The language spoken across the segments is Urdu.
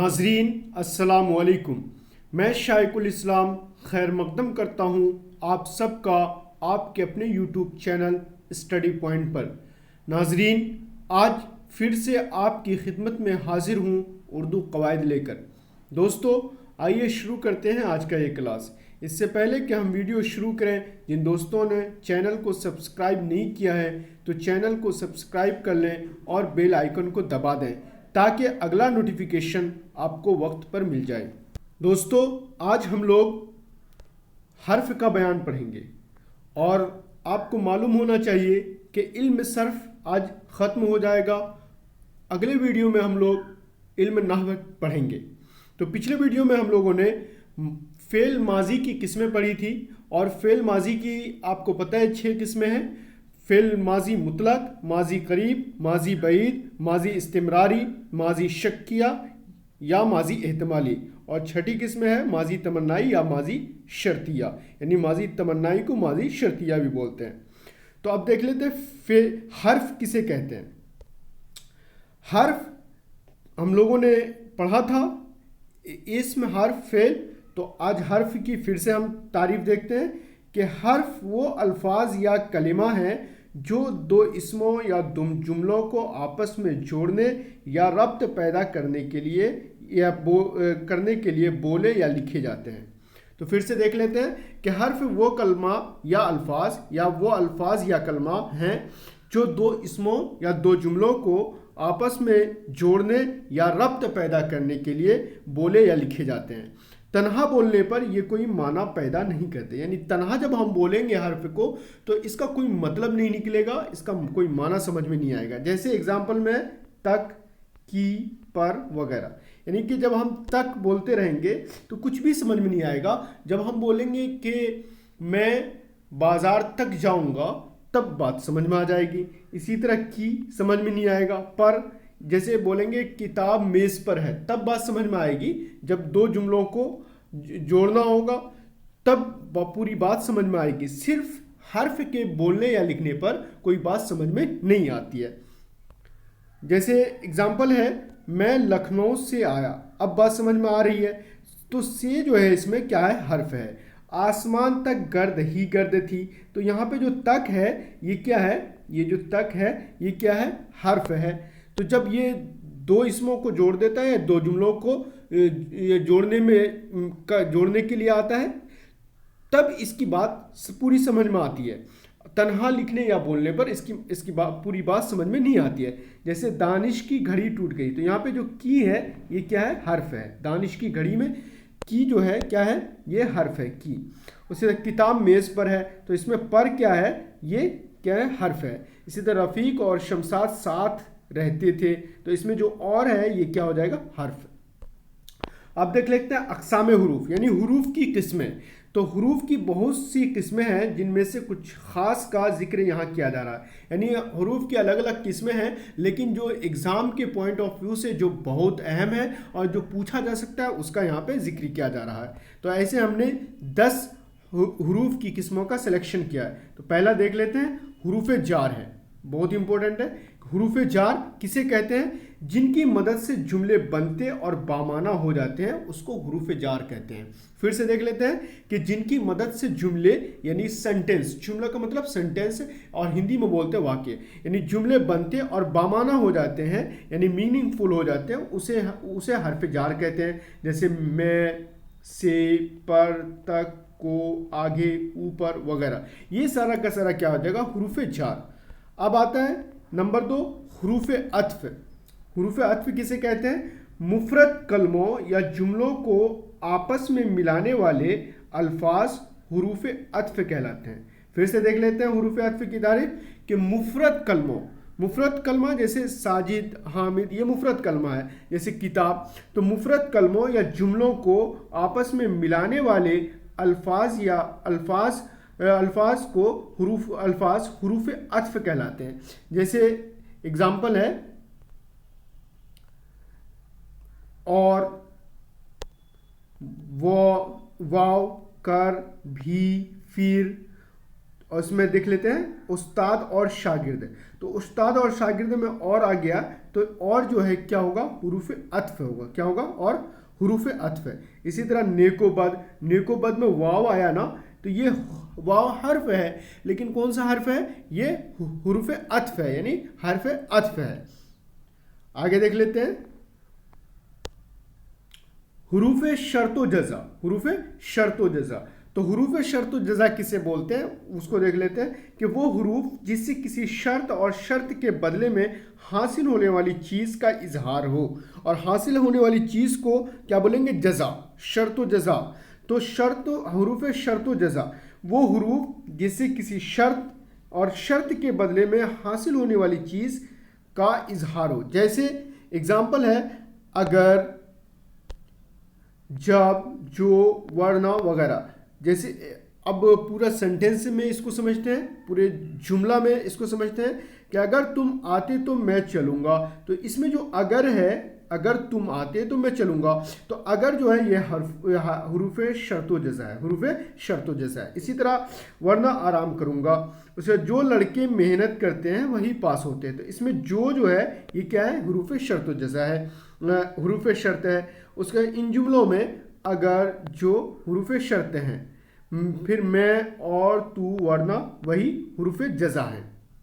ناظرین السلام علیکم، میں شائق الاسلام خیر مقدم کرتا ہوں آپ سب کا آپ کے اپنے یوٹیوب چینل اسٹڈی پوائنٹ پر۔ ناظرین، آج پھر سے آپ کی خدمت میں حاضر ہوں اردو قواعد لے کر۔ دوستو، آئیے شروع کرتے ہیں آج کا یہ کلاس۔ اس سے پہلے کہ ہم ویڈیو شروع کریں، جن دوستوں نے چینل کو سبسکرائب نہیں کیا ہے تو چینل کو سبسکرائب کر لیں اور بیل آئیکن کو دبا دیں تاکہ اگلا نوٹیفیکیشن آپ کو وقت پر مل جائے۔ دوستو، آج ہم لوگ حرف کا بیان پڑھیں گے اور آپ کو معلوم ہونا چاہیے کہ علم صرف آج ختم ہو جائے گا۔ اگلے ویڈیو میں ہم لوگ علم نحو پڑھیں گے۔ تو پچھلے ویڈیو میں ہم لوگوں نے فعل ماضی کی قسمیں پڑھی تھی اور فعل ماضی کی آپ کو پتہ ہے 6 قسمیں ہیں۔ فعل ماضی مطلق، ماضی قریب، ماضی بعید، ماضی استمراری، ماضی شکیہ یا ماضی احتمالی، اور چھٹی قسم ہے ماضی تمنائی یا ماضی شرطیہ، یعنی ماضی تمنائی کو ماضی شرطیہ بھی بولتے ہیں۔ تو اب دیکھ لیتے ہیں حرف کسے کہتے ہیں۔ حرف ہم لوگوں نے پڑھا تھا اسم حرف فعل، تو آج حرف کی پھر سے ہم تعریف دیکھتے ہیں کہ حرف وہ الفاظ یا کلمہ ہیں جو دو اسموں یا جملوں کو آپس میں جوڑنے یا ربط پیدا کرنے کے لیے بولے یا لکھے جاتے ہیں۔ تو پھر سے دیکھ لیتے ہیں کہ حرف وہ کلمہ یا الفاظ یا کلمہ ہیں جو دو اسموں یا دو جملوں کو آپس میں جوڑنے یا ربط پیدا کرنے کے لیے بولے یا لکھے جاتے ہیں۔ تنہا بولنے پر یہ کوئی معنی پیدا نہیں کرتے، یعنی تنہا جب ہم بولیں گے حرف کو تو اس کا کوئی مطلب نہیں نکلے گا، اس کا کوئی معنی سمجھ میں نہیں آئے گا۔ جیسے اگزامپل میں تک، کی، پر وغیرہ، یعنی کہ جب ہم تک بولتے رہیں گے تو کچھ بھی سمجھ میں نہیں آئے گا۔ جب ہم بولیں گے کہ میں بازار تک جاؤں گا تب بات سمجھ میں آ جائے گی۔ اسی طرح کی سمجھ میں نہیں آئے گا۔ پر جیسے بولیں گے کتاب میز پر ہے تب بات سمجھ میں آئے گی۔ جب دو جملوں کو جوڑنا ہوگا تب پوری بات سمجھ میں آئے گی۔ صرف حرف کے بولنے یا لکھنے پر کوئی بات سمجھ میں نہیں آتی ہے۔ جیسے اگزامپل ہے میں لکھنؤ سے آیا، اب بات سمجھ میں آ رہی ہے۔ تو سے جو ہے اس میں کیا ہے؟ حرف ہے۔ آسمان تک گرد ہی گرد تھی، تو یہاں پہ جو تک ہے یہ کیا ہے؟ یہ جو تک ہے یہ کیا ہے؟ حرف ہے۔ تو جب یہ دو اسموں کو جوڑ دیتا ہے، دو جملوں کو جوڑنے کے لیے آتا ہے، تب اس کی بات پوری سمجھ میں آتی ہے۔ تنہا لکھنے یا بولنے پر اس کی پوری بات سمجھ میں نہیں آتی ہے۔ جیسے دانش کی گھڑی ٹوٹ گئی، تو یہاں پہ جو کی ہے یہ کیا ہے؟ حرف ہے۔ دانش کی گھڑی میں کی جو ہے کیا ہے؟ یہ حرف ہے، کی۔ اسی طرح کتاب میز پر ہے، تو اس میں پر کیا ہے؟ یہ کیا ہے؟ حرف ہے۔ اسی طرح رفیق اور شمشاد ساتھ رہتے تھے، تو اس میں جو اور ہے یہ کیا ہو جائے گا؟ حرف۔ اب دیکھ لیتے ہیں اقسام حروف، یعنی حروف کی قسمیں۔ تو حروف کی بہت سی قسمیں ہیں جن میں سے کچھ خاص کا ذکر یہاں کیا جا رہا ہے۔ یعنی حروف کی الگ الگ قسمیں ہیں، لیکن جو ایگزام کے پوائنٹ آف ویو سے جو بہت اہم ہے اور جو پوچھا جا سکتا ہے اس کا یہاں پہ ذکر کیا جا رہا ہے۔ تو ایسے ہم نے 10 حروف کی قسموں کا سلیکشن کیا ہے۔ تو پہلا دیکھ لیتے ہیں، حروف جار ہے، بہت امپورٹنٹ ہے۔ حروف جار کسے کہتے ہیں؟ جن کی مدد سے جملے بنتے اور بامعنی ہو جاتے ہیں اس کو حروف جار کہتے ہیں۔ پھر سے دیکھ لیتے ہیں کہ جن کی مدد سے جملے یعنی سینٹنس، جملہ کا مطلب سینٹنس اور ہندی میں بولتے ہیں واقعہ، یعنی جملے بنتے اور بامعنی ہو جاتے ہیں یعنی میننگ فل ہو جاتے ہیں، اسے حرف جار کہتے ہیں۔ جیسے میں، سے، پر، تک، کو، آگے، اوپر وغیرہ، یہ سارا کا سارا کیا ہو جائے گا؟ حروف جار۔ اب آتا ہے نمبر 2، حروف عطف۔ حروف عطف کسے کہتے ہیں؟ مفرد کلموں یا جملوں کو آپس میں ملانے والے الفاظ حروف عطف کہلاتے ہیں۔ پھر سے دیکھ لیتے ہیں حروف عطف کی تعریف کہ مفرد کلمہ جیسے ساجد، حامد، یہ مفرد کلمہ ہے۔ جیسے کتاب، تو مفرد کلموں یا جملوں کو آپس میں ملانے والے الفاظ کو حروف عطف کہلاتے ہیں۔ جیسے اگزامپل ہے اور، واو، کر، بھی، پھر، اور اس میں دیکھ لیتے ہیں استاد اور شاگرد۔ تو استاد اور شاگرد میں اور آ گیا تو اور جو ہے کیا ہوگا, حروف عطف ہوگا. کیا ہوگا, اور حروف عطف ہے. اسی طرح نیک و بد, نیک و بد میں واو آیا نا, تو یہ واو حرف ہے, لیکن کون سا حرف ہے, یہ حروف عطف ہے, یعنی حرف عطف ہے. آگے دیکھ لیتے ہیں حروف شرط و جزا. حروف شرط و جزا, تو حروف شرط و جزا کسے بولتے ہیں اس کو دیکھ لیتے ہیں کہ وہ حروف جس سے کسی شرط اور شرط کے بدلے میں حاصل ہونے والی چیز کا اظہار ہو, اور حاصل ہونے والی چیز کو کیا بولیں گے, جزا, شرط و جزا. تو حروف شرط و جزا وہ حروف جس سے کسی شرط اور شرط کے بدلے میں حاصل ہونے والی چیز کا اظہار ہو. جیسے اگزامپل ہے اگر, جب, جو, ورنہ وغیرہ. جیسے اب پورا سینٹینس میں اس کو سمجھتے ہیں, پورے جملہ میں اس کو سمجھتے ہیں کہ اگر تم آتے تو میں چلوں گا. تو اس میں جو اگر ہے, اگر تم آتے تو میں چلوں گا, تو اگر جو ہے یہ حروف شرط و جزا ہے, حروف شرط و جزا ہے. اسی طرح ورنہ آرام کروں گا, اسے جو لڑکے محنت کرتے ہیں وہی پاس ہوتے ہیں. تو اس میں جو ہے یہ کیا ہے, حروف شرط و جزا ہے, حروف شرط ہے. اس کے ان جملوں میں اگر, جو حروف شرط ہیں, پھر میں اور تو ورنہ وہی حروف جزا ہیں.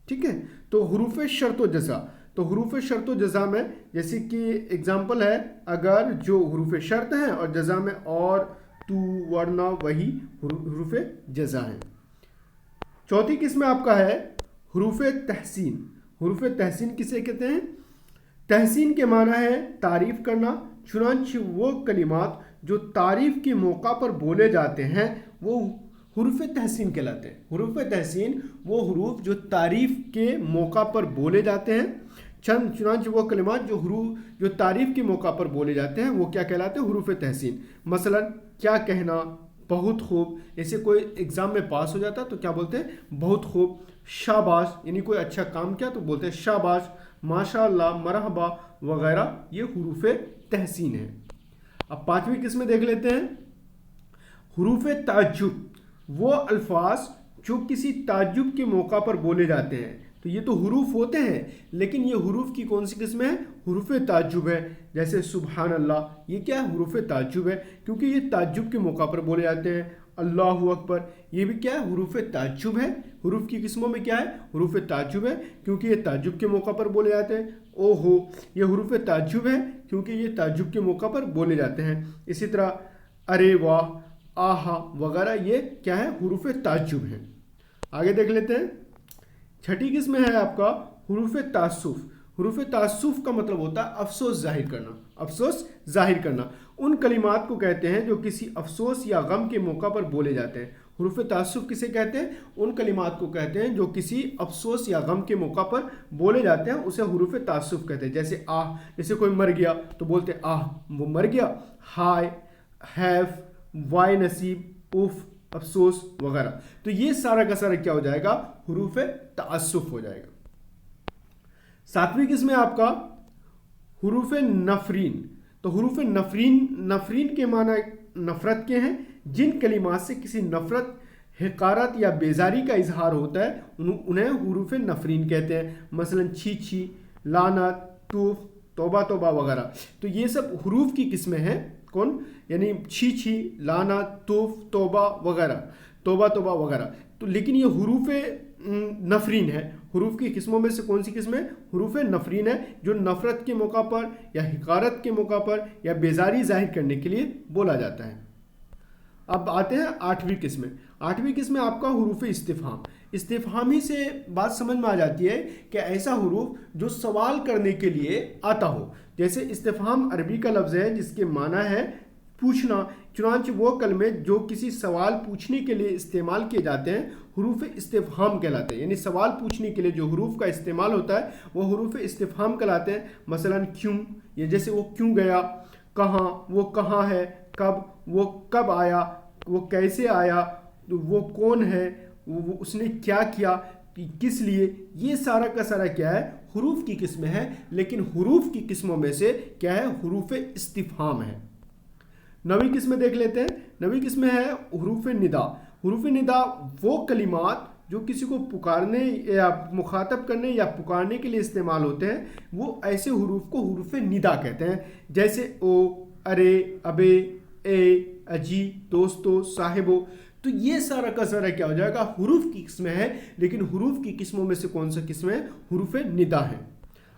ٹھیک ہے, تو حروف شرط و جزا, تو حروف شرط و جزا میں جیسے کہ اگزامپل ہے اگر, جو حروف شرط ہیں, اور جزا میں اور, تو, ورنہ وہی حروف جزا ہیں. چوتھی قسم آپ کا ہے حروف تحسین. حروف تحسین کسے کہتے ہیں, تحسین کے معنی ہے تعریف کرنا. چنانچہ وہ کلمات جو تعریف کے موقع پر بولے جاتے ہیں وہ حروف تحسین کہلاتے ہیں. حروف تحسین وہ حروف جو تعریف کے موقع پر بولے جاتے ہیں. چنانچہ وہ کلمات جو تعریف کے موقع پر بولے جاتے ہیں وہ کیا کہلاتے ہیں, حروف تحسین. مثلا کیا کہنا, بہت خوب. ایسے کوئی ایگزام میں پاس ہو جاتا تو کیا بولتے ہیں, بہت خوب. شاباش, یعنی کوئی اچھا کام کیا تو بولتے ہیں شاباش. ماشاء اللہ, مرحبا وغیرہ, یہ حروف تحسین ہے. اب پانچویں قسم دیکھ لیتے ہیں حروف تعجب. وہ الفاظ جو کسی تعجب کے موقع پر بولے جاتے ہیں. تو یہ تو حروف ہوتے ہیں, لیکن یہ حروف کی کون سی قسم ہے, حروف تعجب ہے. جیسے سبحان اللہ, یہ کیا ہے, حروف تعجب ہے, کیونکہ یہ تعجب کے موقع پر بولے جاتے ہیں. اللہ اکبر, یہ بھی کیا ہے, حروف تعجب ہے. حروف کی قسموں میں کیا ہے, حروف تعجب ہے, کیونکہ یہ تعجب کے موقع پر بولے جاتے ہیں. او ہو, یہ حروف تعجب ہے کیونکہ یہ تعجب کے موقع پر بولے جاتے ہیں. اسی طرح ارے واہ, آہا وغیرہ, یہ کیا ہے, حروف تعجب ہیں. آگے دیکھ لیتے ہیں چھٹی قسم ہے آپ کا حروف تعسف. حروف تعسف کا مطلب ہوتا ہے افسوس ظاہر کرنا. افسوس ظاہر کرنا ان کلمات کو کہتے ہیں جو کسی افسوس یا غم کے موقع پر بولے جاتے ہیں. حروف تعسف کسے کہتے ہیں, ان کلمات کو کہتے ہیں جو کسی افسوس یا غم کے موقع پر بولے جاتے ہیں, اسے حروف تعسف کہتے ہیں. جیسے آہ, جیسے کوئی مر گیا تو بولتے ہیں آہ, وہ مر گیا. ہائے, ہیف, وائے نصیب, اوف, افسوس وغیرہ. تو یہ سارا کا سارا کیا ہو جائے گا, حروف تعسف ہو جائے گا. ساتویں قسم ہے آپ کا حروف نفرین. تو حروف نفرین کے معنی نفرت کے ہیں. جن کلمات سے کسی نفرت, حقارت یا بیزاری کا اظہار ہوتا ہے انہیں حروف نفرین کہتے ہیں. مثلا چھی چھی, لعنت, توف, توبہ توبہ وغیرہ. تو یہ سب حروف کی قسمیں ہیں. کون, یعنی چھی چھی, لعنت, توف, توبہ وغیرہ, توبہ توبہ وغیرہ. تو لیکن یہ حروف نفرین ہے. حروف کی قسموں میں سے کون سی قسم ہے, حروف نفرین ہے, جو نفرت کے موقع پر یا حقارت کے موقع پر یا بیزاری ظاہر کرنے کے لیے بولا جاتا ہے. اب آتے ہیں آٹھویں قسم. آٹھویں قسم آپ کا حروف استفہام. استفہامی سے بات سمجھ میں آ جاتی ہے کہ ایسا حروف جو سوال کرنے کے لیے آتا ہو. جیسے استفہام عربی کا لفظ ہے جس کے معنی ہے پوچھنا. چنانچہ وہ کلمے جو کسی سوال پوچھنے کے لیے استعمال کیے جاتے ہیں حروف استفہام کہلاتے ہیں. یعنی سوال پوچھنے کے لیے جو حروف کا استعمال ہوتا ہے وہ حروف استفہام کہلاتے ہیں. مثلا کیوں, یہ جیسے وہ کیوں گیا, کہاں, وہ کہاں ہے, کب, وہ کب آیا, وہ کیسے آیا, وہ کون ہے, وہ اس نے کیا کیا, کس لیے. یہ سارا کا سارا کیا ہے, حروف کی قسمیں ہیں. لیکن حروف کی قسموں میں سے کیا ہے, حروف استفہام ہے. نویں قسم دیکھ لیتے ہیں. نویں قسم ہے حروف ندا. حروف ندا وہ کلمات جو کسی کو پکارنے یا مخاطب کرنے یا پکارنے کے لیے استعمال ہوتے ہیں، وہ ایسے حروف کو حروف ندا کہتے ہیں، جیسے او، ارے، ابے، اے، اجی، دوستو، صاحبو۔ تو یہ سارا کا سارا کیا ہو جائے گا؟ حروف کی قسمیں ہیں، لیکن حروف کی قسموں میں سے کون سا قسم ہے؟ حروف ندا ہے۔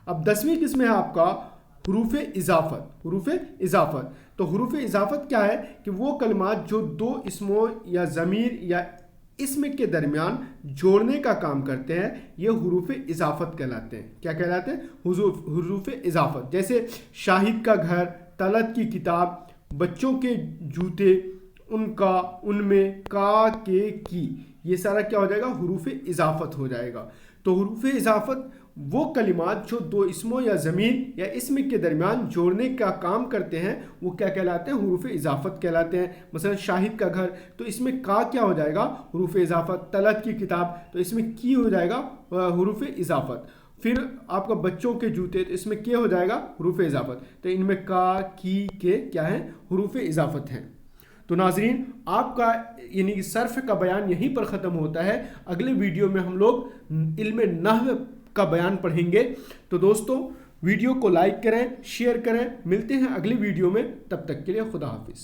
اب 10ویں قسم ہے آپ کا حروف اضافت۔ حروف اضافت، تو حروف اضافت کیا ہے کہ وہ کلمات جو دو اسموں یا ضمیر یا اسم کے درمیان جوڑنے کا کام کرتے ہیں، یہ حروف اضافت کہلاتے ہیں۔ کیا کہلاتے ہیں؟ حروف اضافت، جیسے شاہد کا گھر، طلعت کی کتاب، بچوں کے جوتے، ان کا، ان میں، کا، کے، کی، یہ سارا کیا ہو جائے گا؟ حروف اضافت ہو جائے گا۔ تو حروف اضافت وہ کلمات جو دو اسموں یا ضمیر یا اسم کے درمیان جوڑنے کا کام کرتے ہیں، وہ کیا کہلاتے ہیں؟ حروف اضافت کہلاتے ہیں۔ مثلا شاہد کا گھر، تو اس میں کا کیا ہو جائے گا؟ حروف اضافت۔ طلعت کی کتاب، تو اس میں کی ہو جائے گا حروف اضافت۔ پھر آپ کا بچوں کے جوتے، تو اس میں کیا ہو جائے گا؟ حروف اضافت۔ تو ان میں کا، کی، کے کیا ہیں؟ حروف اضافت ہیں۔ تو ناظرین، آپ کا یعنی کہ صرف کا بیان یہیں پر ختم ہوتا ہے۔ اگلے ویڈیو میں ہم لوگ علم نحو کا بیان پڑھیں گے۔ تو دوستو، ویڈیو کو لائک کریں، شیئر کریں، ملتے ہیں اگلی ویڈیو میں، تب تک کے لیے خدا حافظ۔